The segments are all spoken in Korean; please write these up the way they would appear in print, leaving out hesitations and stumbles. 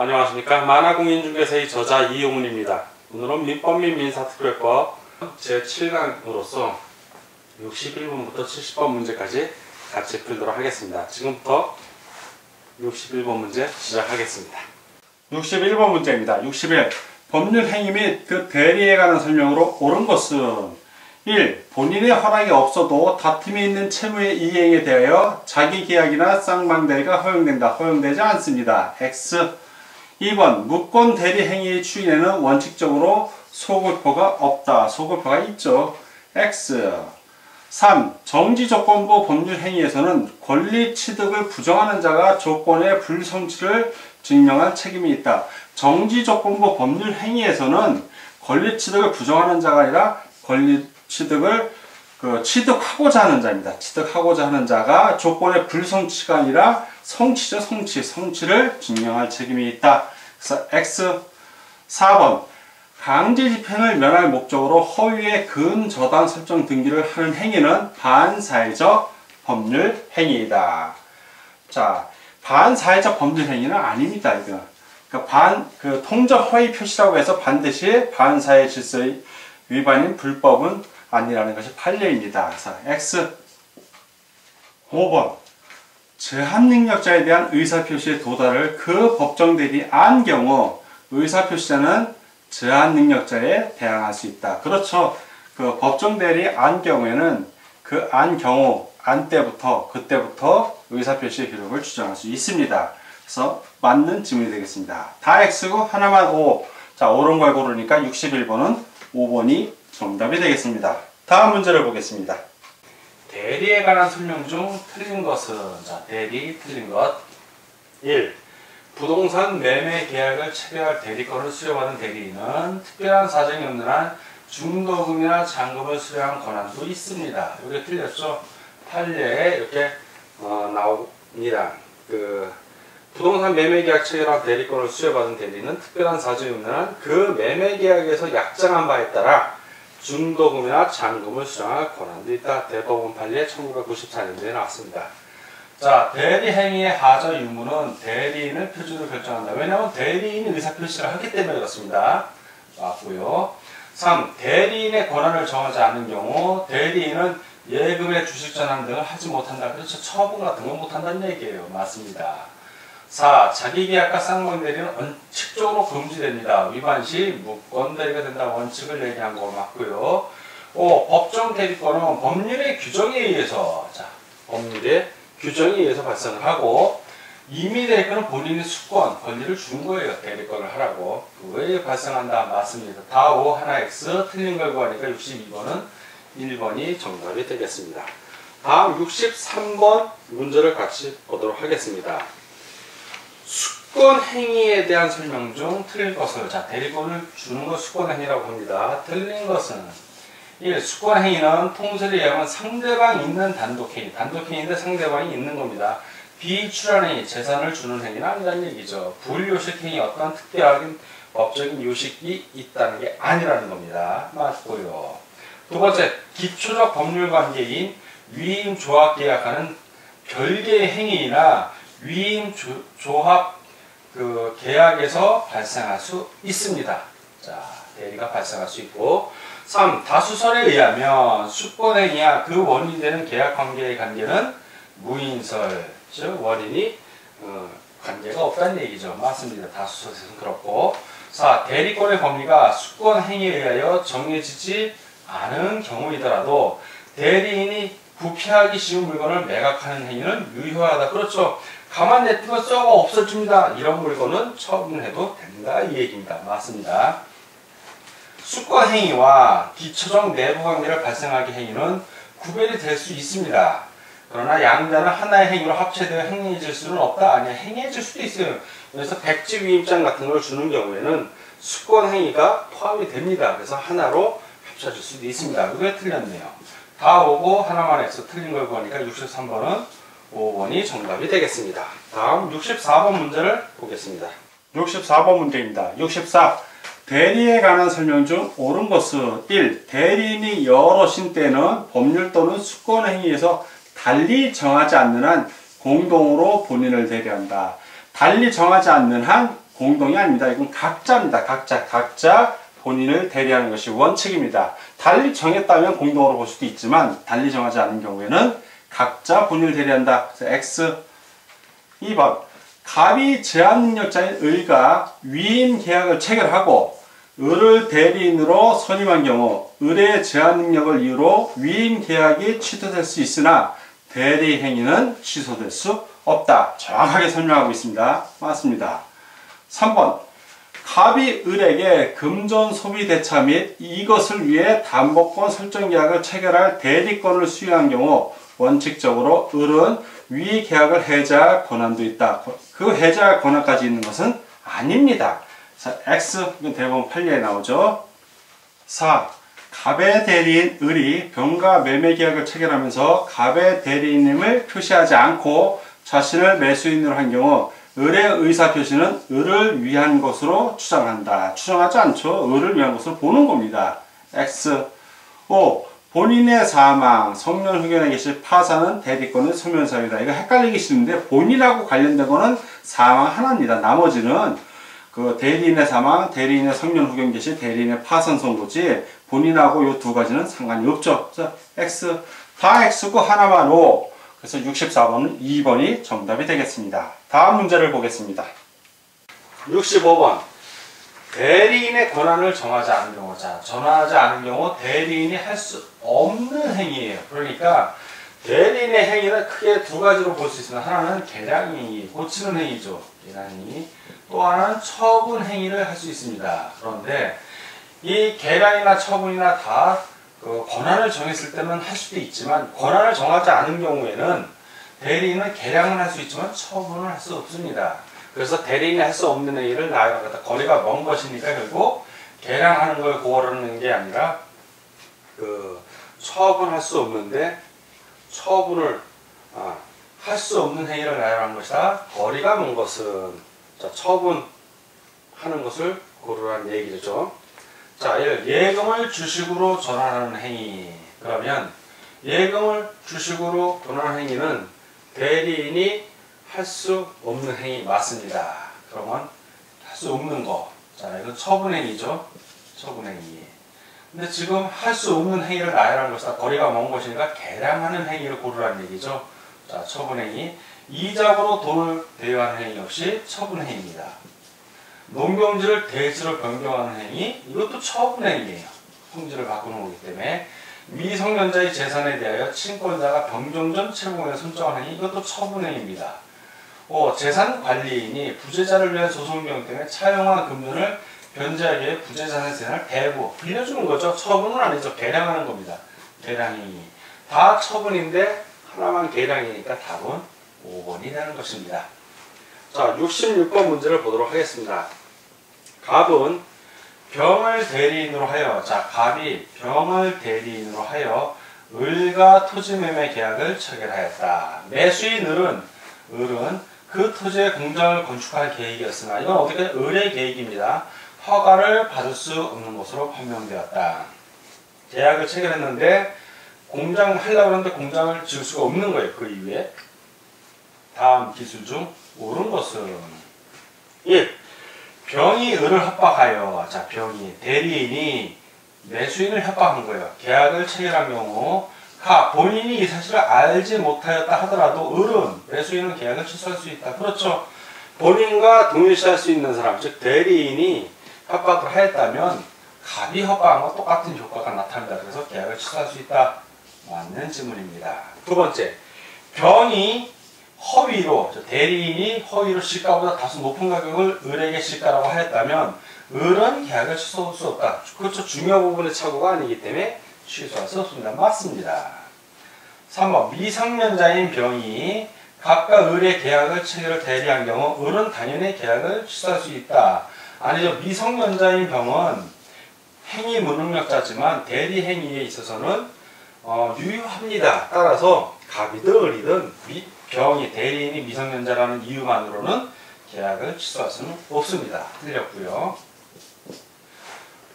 안녕하십니까. 만화공인중개사의 저자 이용훈입니다. 오늘은 민법 및 민사특별법 제7강으로서 61번부터 70번 문제까지 같이 풀도록 하겠습니다. 지금부터 61번 문제 시작하겠습니다. 61번 문제입니다. 61. 법률 행위 및 그 대리에 관한 설명으로 옳은 것은 1. 본인의 허락이 없어도 다툼이 있는 채무의 이행에 대하여 자기 계약이나 쌍방대리가 허용된다. 허용되지 않습니다. X. 2번 무권 대리 행위의 추인에는 원칙적으로 소급표가 없다. 소급표가 있죠. X. 3. 정지조건부 법률 행위에서는 권리 취득을 부정하는 자가 조건의 불성취를 증명할 책임이 있다. 정지조건부 법률 행위에서는 권리 취득을 부정하는 자가 아니라 권리 취득을 취득하고자 하는 자입니다. 취득하고자 하는 자가 조건의 불성취가 아니라 성취죠. 성취를 증명할 책임이 있다. 그래서 X. 4번 강제 집행을 면할 목적으로 허위의 근저당 설정 등기를 하는 행위는 반사회적 법률 행위이다. 자, 반사회적 법률 행위는 아닙니다. 이거. 그러니까 통적 허위 표시라고 해서 반드시 반사회 질서의 위반인 불법은 아니라는 것이 판례입니다. 그래서 X. 5번 제한능력자에 대한 의사표시의 도달을 그 법정대리 안 경우 의사표시자는 제한능력자에 대항할 수 있다. 그렇죠. 그 법정대리 안 경우에는 그 안 경우 그때부터 의사표시의 기록을 주장할 수 있습니다. 그래서 맞는 지문이 되겠습니다. 다 X고 하나만 O. 자, 옳은 걸 고르니까 61번은 5번이 정답이 되겠습니다. 다음 문제를 보겠습니다. 대리에 관한 설명 중 틀린 것은? 자, 대리 틀린 것. 1. 부동산 매매 계약을 체결할 대리권을 수여받은 대리인은 특별한 사정이 없는 한 중도금이나 잔금을 수여한 권한도 있습니다. 이게 틀렸죠? 판례에 이렇게 나옵니다. 부동산 매매 계약 체결한 대리권을 수여받은 대리인은 특별한 사정이 없는 한 그 매매 계약에서 약정한 바에 따라 중도금이나 잔금을 수령할 권한도 있다. 대법원 판례 1994년도에 나왔습니다. 자, 대리 행위의 하자 유무는 대리인의 표준을 결정한다. 왜냐하면 대리인이 의사표시를 하기 때문에 그렇습니다. 맞고요. 3. 대리인의 권한을 정하지 않는 경우 대리인은 예금의 주식 전환 등을 하지 못한다. 그렇죠. 처분 같은 건 못한다는 얘기예요. 맞습니다. 4. 자기계약과 쌍방대리는 원칙적으로 금지됩니다. 위반 시 무권대리가 된다. 원칙을 얘기한 거 맞고요. 5. 법정 대리권은 법률의 규정에 의해서 법률의 규정에 의해서 발생을 하고 임의 대리권은 본인의 수권, 권리를 준 거예요. 대리권을 하라고. 왜 발생한다? 맞습니다. 다 O, 하나 X, 틀린 걸 구하니까 62번은 1번이 정답이 되겠습니다. 다음 63번 문제를 같이 보도록 하겠습니다. 수권 행위에 대한 설명 중 틀린 것을. 자, 대리권을 주는 것 수권 행위라고 합니다. 틀린 것은 1. 수권 행위는 통설에 의하면 상대방이 있는 단독 행위. 단독 행위인데 상대방이 있는 겁니다. 비출한 행위, 재산을 주는 행위는 아니라는 얘기죠. 불요식 행위, 어떤 특별한 법적인 요식이 있다는 게 아니라는 겁니다. 맞고요. 두 번째, 기초적 법률 관계인 위임 조합 계약하는 별개의 행위나 위임 조합 계약에서 발생할 수 있습니다. 자, 대리가 발생할 수 있고. 3. 다수설에 의하면 수권행위와 그 원인이 되는 계약관계의 관계는 무인설, 즉 원인이 관계가 없다는 얘기죠. 맞습니다. 다수설에서는 그렇고. 4. 대리권의 범위가 수권행위에 의하여 정해지지 않은 경우이더라도 대리인이 부패하기 쉬운 물건을 매각하는 행위는 유효하다. 그렇죠. 가만 냅두면 썩어 없어집니다. 이런 물건은 처분해도 된다. 이 얘기입니다. 맞습니다. 수권 행위와 기초적 내부 관계를 발생하게 행위는 구별이 될 수 있습니다. 그러나 양자는 하나의 행위로 합체되어 행해질 수는 없다. 아니야, 행해질 수도 있어요. 그래서 백지 위임장 같은 걸 주는 경우에는 수권 행위가 포함이 됩니다. 그래서 하나로 합쳐질 수도 있습니다. 이게 틀렸네요. 다 오고 하나만 해서 틀린 걸 보니까 63번은 5번이 정답이 되겠습니다. 다음 64번 문제를 보겠습니다. 64번 문제입니다. 64. 대리에 관한 설명 중 옳은 것은 1. 대리인이 여럿인 때는 법률 또는 수권 행위에서 달리 정하지 않는 한 공동으로 본인을 대리한다. 달리 정하지 않는 한 공동이 아닙니다. 이건 각자입니다. 각자 본인을 대리하는 것이 원칙입니다. 달리 정했다면 공동으로 볼 수도 있지만 달리 정하지 않은 경우에는 각자 본인을 대리한다. 그래서 X. 2번 갑이 제한능력자인 을과 위임 계약을 체결하고 을을 대리인으로 선임한 경우 을의 제한능력을 이유로 위임 계약이 취소될 수 있으나 대리 행위는 취소될 수 없다. 정확하게 설명하고 있습니다. 맞습니다. 3번 갑이 을에게 금전 소비 대차 및 이것을 위해 담보권 설정 계약을 체결할 대리권을 수여한 경우 원칙적으로 을은 위 계약을 해제할 권한도 있다. 그 해제할 권한까지 있는 것은 아닙니다. 자, X, 이건 대부분 판례에 나오죠. 4. 갑의 대리인 을이 병가 매매 계약을 체결하면서 갑의 대리인임을 표시하지 않고 자신을 매수인으로 한 경우 을의 의사표시는 을을 위한 것으로 추정한다. 추정하지 않죠. 을을 위한 것으로 보는 겁니다. X. 5. 본인의 사망, 성년후견에 계실 파산은 대리권의 소멸사유다. 이거 헷갈리기 쉬운데 본인하고 관련된 거는 사망 하나입니다. 나머지는 그 대리인의 사망, 대리인의 성년후견 계실 대리인의 파산 선고지 본인하고 이 두 가지는 상관이 없죠. 자, X. 다 X고 하나만 O. 그래서 64번은 2번이 정답이 되겠습니다. 다음 문제를 보겠습니다. 65번. 대리인의 권한을 정하지 않은 경우. 자, 정하지 않은 경우 대리인이 할 수 없는 행위예요. 그러니까 대리인의 행위는 크게 두 가지로 볼 수 있습니다. 하나는 계량 행위, 고치는 행위죠. 계량 행위. 또 하나는 처분 행위를 할 수 있습니다. 그런데 이 계량이나 처분이나 다 그 권한을 정했을 때는 할 수도 있지만 권한을 정하지 않은 경우에는 대리인은 계량을 할 수 있지만 처분을 할 수 없습니다. 그래서 대리인이 할 수 없는 행위를 나아가다 거리가 먼 것이니까 결국 계량하는 걸 고르는 게 아니라 그 처분할 수 없는데 처분을 할 수 없는 행위를 나열한 것이다. 거리가 먼 것은 자, 처분하는 것을 고르라는 얘기죠. 자, 예금을 주식으로 전환하는 행위. 그러면 예금을 주식으로 전환하는 행위는 대리인이 할 수 없는 행위 맞습니다. 그러면 할 수 없는 거. 자, 이건 처분행위죠. 처분행위. 근데 지금 할 수 없는 행위를 나열한 것이다. 거리가 먼 것이니까 계량하는 행위를 고르라는 얘기죠. 자, 처분행위. 이자고로 돈을 대여하는 행위 역시 처분행위입니다. 농경지를 대지로 변경하는 행위. 이것도 처분행위예요. 성질을 바꾸는 거기 때문에. 미성년자의 재산에 대하여 친권자가 변경 전 채무에 선정하는 행위. 이것도 처분행위입니다. 재산 관리인이 부재자를 위한 소송 경우 때문에 차용한 금전을 변제하기 위해 부재자의 재산을 배부, 빌려주는 거죠. 처분은 아니죠. 계량하는 겁니다. 계량행위. 다 처분인데 하나만 계량이니까 답은 5번이 되는 것입니다. 자, 66번 문제를 보도록 하겠습니다. 갑은 병을 대리인으로 하여, 자, 갑이 병을 대리인으로 하여 을과 토지 매매 계약을 체결하였다. 매수인 을은 그 토지에 공장을 건축할 계획이었으나 이건 어떻게 을의 계획입니다. 허가를 받을 수 없는 것으로 판명되었다. 계약을 체결했는데 공장을 하려고 하는데 공장을 지을 수가 없는 거예요. 그 이후에 다음 기술 중 옳은 것은 1. 병이 을을 협박하여, 자, 병이 대리인이 매수인을 협박한 거예요. 계약을 체결한 경우 본인이 이 사실을 알지 못하였다 하더라도 을은, 매수인은 계약을 취소할 수 있다. 그렇죠. 본인과 동일시할 수 있는 사람, 즉 대리인이 협박을 하였다면 갑이 협박한 것 똑같은 효과가 나타납니다. 그래서 계약을 취소할 수 있다. 맞는 질문입니다. 두 번째, 병이 허위로, 대리인이 허위로 시가보다 다소 높은 가격을 을에게 시가라고 하였다면 을은 계약을 취소할 수 없다. 그렇죠. 중요 부분의 착오가 아니기 때문에 취소할 수 없습니다. 맞습니다. 3번, 미성년자인 병이 갑과 을의 계약을 체결을 대리한 경우 을은 당연히 계약을 취소할 수 있다. 아니죠. 미성년자인 병은 행위 무능력자지만 대리 행위에 있어서는 유효합니다. 따라서 갑이든 을이든 병이, 대리인이 미성년자라는 이유만으로는 계약을 취소할 수는 없습니다. 틀렸고요.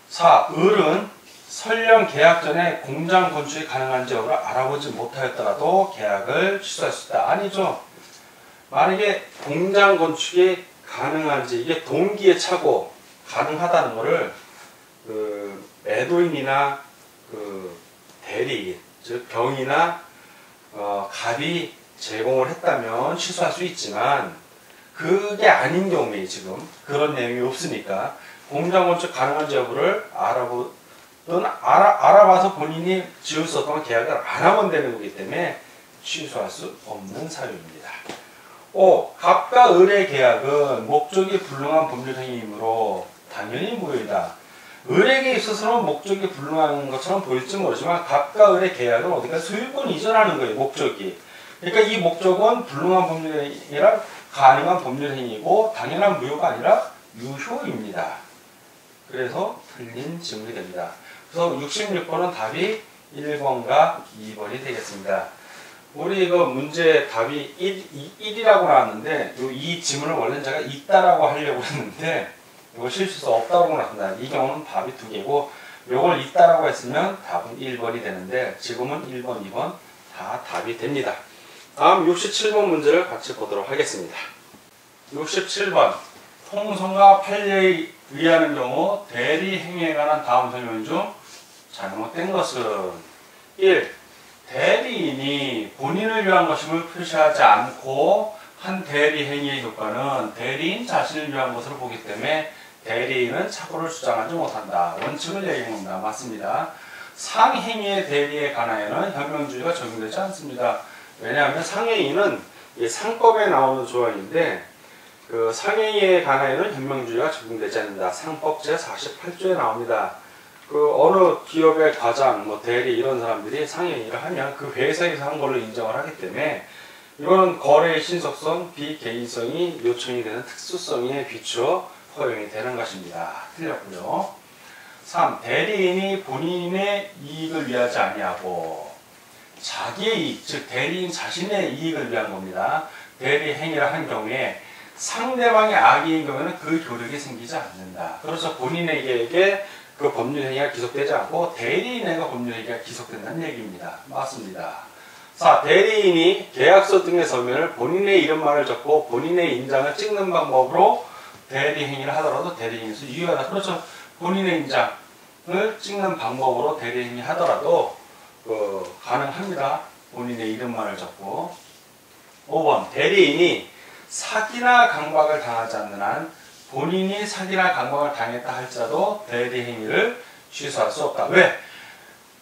4. 을은 설령 계약 전에 공장 건축이 가능한지 여부를 알아보지 못하였더라도 계약을 취소할 수 있다. 아니죠. 만약에 공장 건축이 가능한지, 이게 동기에 차고 가능하다는 것을 그 매도인이나 그 대리, 즉 병이나 갑이 제공을 했다면 취소할 수 있지만, 그게 아닌 경우에 지금 그런 내용이 없으니까 공장 건축 가능한지 여부를 알아봐서 본인이 지을 수 없던 계약을 안 하면 되는 거기 때문에 취소할 수 없는 사유입니다. 5. 갑과 을의 계약은 목적이 불능한 법률행위이므로 당연히 무효이다. 을에게 있어서는 목적이 불능한 것처럼 보일지 모르지만 갑과 을의 계약은 어디가 소유권 이전하는 거예요. 목적이. 그러니까 이 목적은 불능한 법률행위라 가능한 법률행위이고 당연한 무효가 아니라 유효입니다. 그래서 틀린 질문이 됩니다. 그래서 66번은 답이 1번과 2번이 되겠습니다. 우리 이거 문제 답이 1이라고 나왔는데 이 지문을 원래 제가 있다라고 하려고 했는데 이거 실수서 없다고 나왔습니다. 이 경우는 답이 2개고 이걸 있다라고 했으면 답은 1번이 되는데 지금은 1번, 2번 다 답이 됩니다. 다음 67번 문제를 같이 보도록 하겠습니다. 67번 통성과 판례에 의하는 경우 대리 행위에 관한 다음 설명 중 잘못된 것은 1. 대리인이 본인을 위한 것임을 표시하지 않고 한 대리 행위의 효과는 대리인 자신을 위한 것으로 보기 때문에 대리인은 착오를 주장하지 못한다. 원칙을 얘기합니다. 맞습니다. 상행위의 대리에 관하여는 현명주의가 적용되지 않습니다. 왜냐하면 상행위는 상법에 나오는 조항인데 그 상행위에 관하여는 현명주의가 적용되지 않는다. 상법 제48조에 나옵니다. 그 어느 기업의 과장, 대리 이런 사람들이 상행위를 하면 그 회사에서 한 걸로 인정을 하기 때문에 이거는 거래의 신속성, 비개인성이 요청이 되는 특수성에 비추어 허용이 되는 것입니다. 틀렸고요. 3. 대리인이 본인의 이익을 위하지 아니하고 자기의 이익, 즉 대리인 자신의 이익을 위한 겁니다. 대리 행위를 한 경우에 상대방의 악의인 경우에는 그 효력이 생기지 않는다. 그래서 본인에게 그 법률행위가 기속되지 않고 대리인에게 법률행위가 기속된다는 얘기입니다. 맞습니다. 4. 대리인이 계약서 등의 서면을 본인의 이름만을 적고 본인의 인장을 찍는 방법으로 대리행위를 하더라도 대리행위에서 유효하다. 그렇죠. 본인의 인장을 찍는 방법으로 대리행위 하더라도 가능합니다. 본인의 이름만을 적고. 5번 대리인이 사기나 강박을 당하지 않는 한 본인이 사기나 강박을 당했다 할지라도 대리행위를 취소할 수 없다. 왜?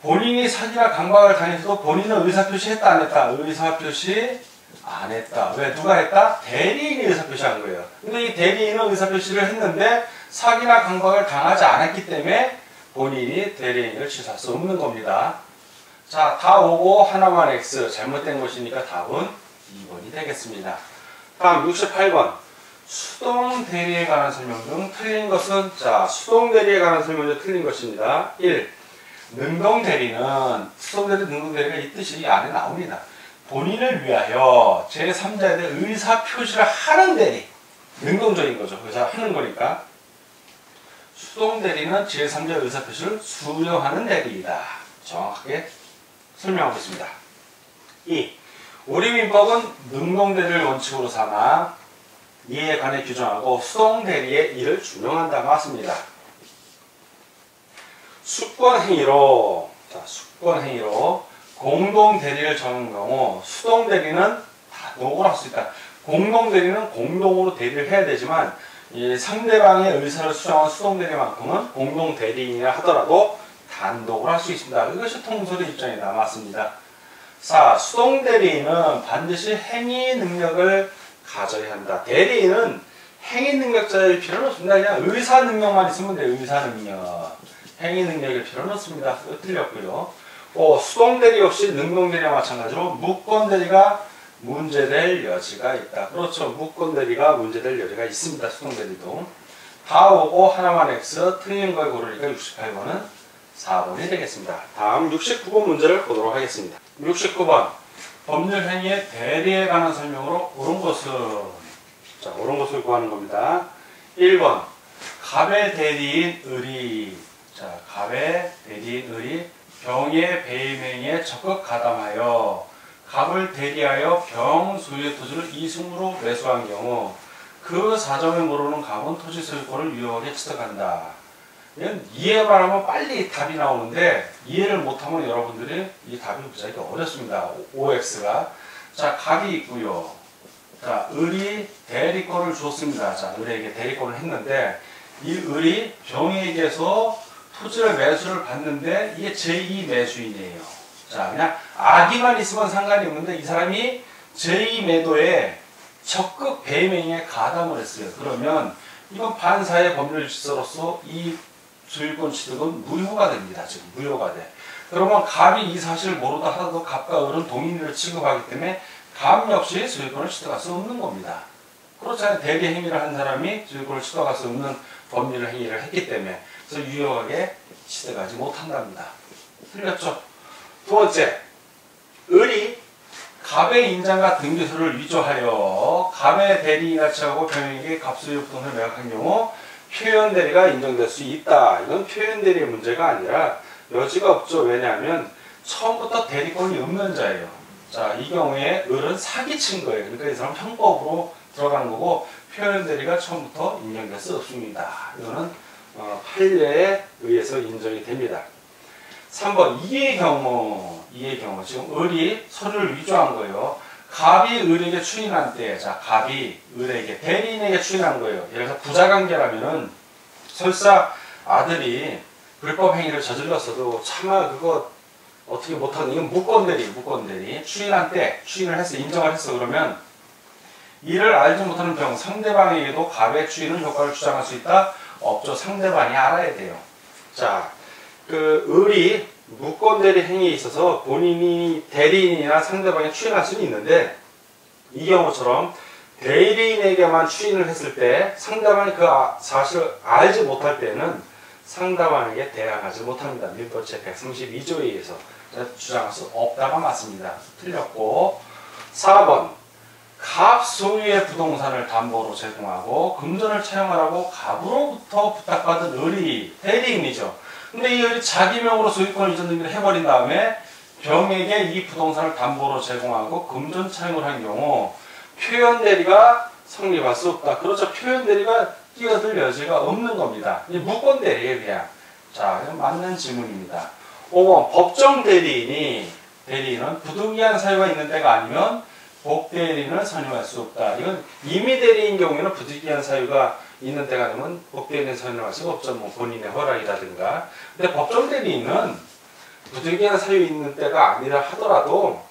본인이 사기나 강박을 당했어도 본인은 의사표시 했다 안 했다? 의사표시 안 했다. 왜? 누가 했다? 대리인이 의사표시한 거예요. 근데 이 대리인은 의사표시를 했는데 사기나 강박을 당하지 않았기 때문에 본인이 대리행위를 취소할 수 없는 겁니다. 자, 다 오고 하나만 X. 잘못된 것이니까 답은 2번이 되겠습니다. 다음 68번. 수동 대리에 관한 설명 중 틀린 것은, 자, 수동 대리에 관한 설명 중 틀린 것입니다. 1. 능동 대리는, 수동 대리, 능동 대리가 이 뜻이 이 안에 나옵니다. 본인을 위하여 제3자에 대해 의사 표시를 하는 대리. 능동적인 거죠. 의사 하는 거니까. 수동 대리는 제3자의 의사 표시를 수령하는 대리이다. 정확하게 설명하고 있습니다. 2. 우리 민법은 능동 대리를 원칙으로 삼아 이에 관해 규정하고 수동 대리의 이를 준용한다. 맞습니다. 수권행위로, 자, 수권행위로 공동 대리를 정한 경우 수동 대리는 단독으로 할 수 있다. 공동 대리는 공동으로 대리를 해야 되지만 이 상대방의 의사를 수정한 수동 대리만큼은 공동 대리인이라 하더라도 단독으로 할 수 있습니다. 이것이 통설의 입장이다. 맞습니다. 4. 수동 대리인은 반드시 행위 능력을 가져야 한다. 대리인은 행위 능력자일 필요는 없습니다. 그냥 의사 능력만 있으면 돼요. 의사 능력. 행위 능력일 필요는 없습니다. 틀렸고요. 수동 대리 역시 능동 대리와 마찬가지로 무권 대리가 문제될 여지가 있다. 그렇죠. 무권 대리가 문제될 여지가 있습니다. 수동 대리도. 다 오고 하나만 X. 틀린 걸 고르니까 68번은 4번이 되겠습니다. 다음 69번 문제를 보도록 하겠습니다. 69번. 법률행위의 대리에 관한 설명으로 옳은 것은, 자, 옳은 것을 구하는 겁니다. 1번. 갑의 대리인 을이, 자, 갑의 대리인 을이 병의 배임행위에 적극 가담하여 갑을 대리하여 병 소유의 토지를 이승으로 매수한 경우 그 사정에 모르는 갑은 토지 소유권을 유효하게 취득한다. 이건 이해만 하면 빨리 답이 나오는데 이해를 못하면 여러분들이 이 답이 무지하게 어렵습니다. OX가. 자, 갑이 있고요. 자, 을이 대리권을 줬습니다. 자, 을에게 대리권을 했는데 이 을이 병에게서 토지를 매수를 받는데 이게 제2 매수인이에요. 자, 그냥 악의만 있으면 상관이 없는데 이 사람이 제2 매도에 적극 배명에 가담을 했어요. 그러면 이건 반사의 법률 질서로서 이 소유권 취득은 무효가 됩니다. 지금 무효가 돼. 그러면 갑이 이 사실을 모르다 하더라도 갑과 을은 동일인을 취급하기 때문에 갑 역시 소유권을 취득할 수 없는 겁니다. 그렇잖아요. 대리 행위를 한 사람이 소유권을 취득할 수 없는 법률 행위를 했기 때문에 그래서 유효하게 취득하지 못한답니다. 틀렸죠? 두 번째, 을이 갑의 인장과 등기소를 위조하여 갑의 대리인을 취하고 병에게 갑소유 부동산을 매각한 경우 표현 대리가 인정될 수 있다. 이건 표현 대리의 문제가 아니라 여지가 없죠. 왜냐하면 처음부터 대리권이 없는 자예요. 자, 이 경우에 을은 사기친 거예요. 그러니까 이 사람 형법으로 들어가는 거고 표현 대리가 처음부터 인정될 수 없습니다. 이거는 판례에 의해서 인정이 됩니다. 3번 이의 경우 지금 을이 서류를 위조한 거예요. 갑이 을에게 추인한 때, 자, 갑이 을에게 대리인에게 추인한 거예요. 예를 들어서 부자관계라면은 설사 아들이 불법 행위를 저질렀어도 차마 그거 어떻게 못하는, 이건 무권대리 추인한 때 추인을 했어, 인정을 했어. 그러면 이를 알지 못하는 병 상대방에게도 갑의 추인은 효과를 주장할 수 있다. 없죠. 상대방이 알아야 돼요. 자, 그 을이 무권대리 행위에 있어서 본인이 대리인이나 상대방에 추인할 수는 있는데 이 경우처럼 대리인에게만 추인을 했을 때 상대방이 그 사실을 알지 못할 때는 상대방에게 대항하지 못합니다. 민법 제132조에 의해서 주장할 수 없다가 맞습니다. 틀렸고 4번 갑 소유의 부동산을 담보로 제공하고 금전을 차용하라고 갑으로부터 부탁받은 을이 대리인이죠. 근데 이 을이 자기 명으로 소유권 이전 등기를 해버린 다음에 병에게 이 부동산을 담보로 제공하고 금전 차용을 한 경우 표현 대리가 성립할 수 없다. 그렇죠. 표현 대리가 끼어들 여지가 없는 겁니다. 무권 대리에 그냥. 자, 이건 맞는 질문입니다. 5번 법정 대리인은 부득이한 사유가 있는 때가 아니면 복대리인을 선임할 수 없다. 이건 임의 대리인 경우에는 부득이한 사유가 있는 때가 되면 복대리인 선임할 수가 없죠. 뭐 본인의 허락이라든가. 근데 법정 대리인은 부득이한 사유 있는 때가 아니라 하더라도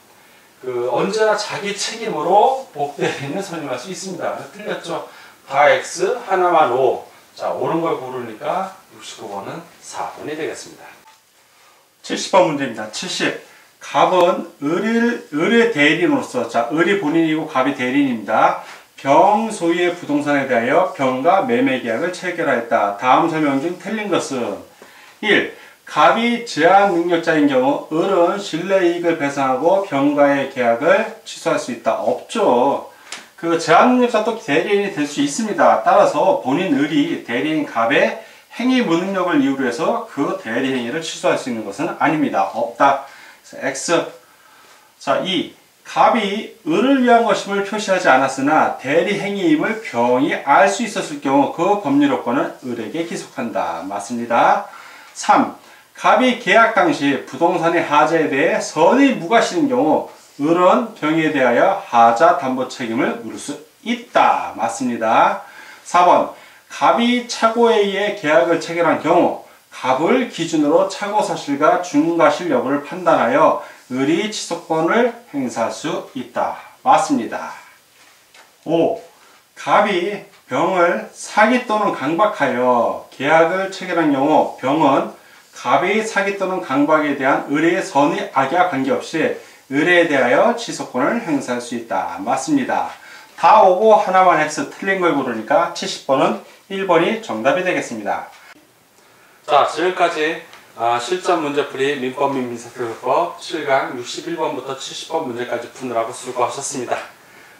언제나 자기 책임으로 복대리인을 선임할 수 있습니다. 틀렸죠? 다 X 하나만 O. 자, 옳은 걸 고르니까 69번은 4번이 되겠습니다. 70번 문제입니다. 70. 갑은 을의 대리인으로서, 자, 을이 본인이고 갑이 대리인입니다. 병 소유의 부동산에 대하여 병과 매매 계약을 체결하였다. 다음 설명 중 틀린 것은 1. 갑이 제한 능력자인 경우 을은 신뢰이익을 배상하고 병과의 계약을 취소할 수 있다. 없죠. 그 제한 능력자도 대리인이 될 수 있습니다. 따라서 본인 을이 대리인 갑의 행위 무능력을 이유로 해서 그 대리 행위를 취소할 수 있는 것은 아닙니다. 없다. X. 자, 2. 갑이 을을 위한 것임을 표시하지 않았으나 대리 행위임을 병이 알 수 있었을 경우 그 법률 요건은 을에게 기속한다. 맞습니다. 3. 갑이 계약 당시 부동산의 하자에 대해 선의 무과실인 경우 을은 병에 대하여 하자 담보 책임을 물을 수 있다. 맞습니다. 4번. 갑이 착오에 의해 계약을 체결한 경우 갑을 기준으로 착오 사실과 중과실 여부를 판단하여 을이 취소권을 행사할 수 있다. 맞습니다. 5. 갑이 병을 사기 또는 강박하여 계약을 체결한 경우 병은 갑의 사기 또는 강박에 대한 을의 선의 악의와 관계없이 을에 대하여 취소권을 행사할 수 있다. 맞습니다. 다 오고 하나만 X 틀린 걸 고르니까 70번은 1번이 정답이 되겠습니다. 자, 지금까지 실전 문제풀이 민법 및 민사특별법 7강 61번부터 70번 문제까지 푸느라고 수고하셨습니다.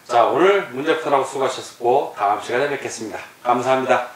자, 오늘 문제 푸느라고 수고하셨고 다음 시간에 뵙겠습니다. 감사합니다.